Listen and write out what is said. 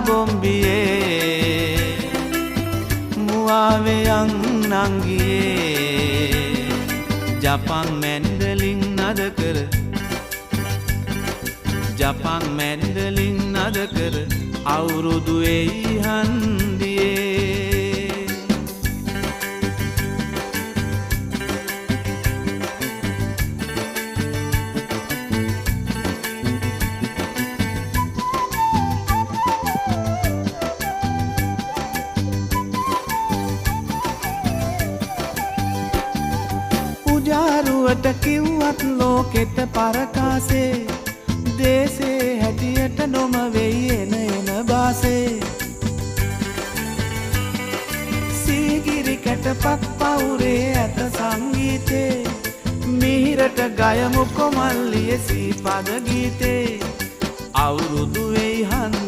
බොම්බියේ මුවාවෙයන් නංගියේ ජපන් mandolin නද කර ජපන් mandolin නද කර අවුරුදු එයි හන්දියේ උජාරුවට කිව්වත් ලෝකෙට පරකාසේ දේසේ හැටියට නොම වෙයි එන බාසේ සීගිරි කැටපත් පවුරේ ඇත සංගීතේ මිහිරට ගයමු කොමල්ලිය සීපද ගීතේ අවුරුදු වෙයි හන්දියේ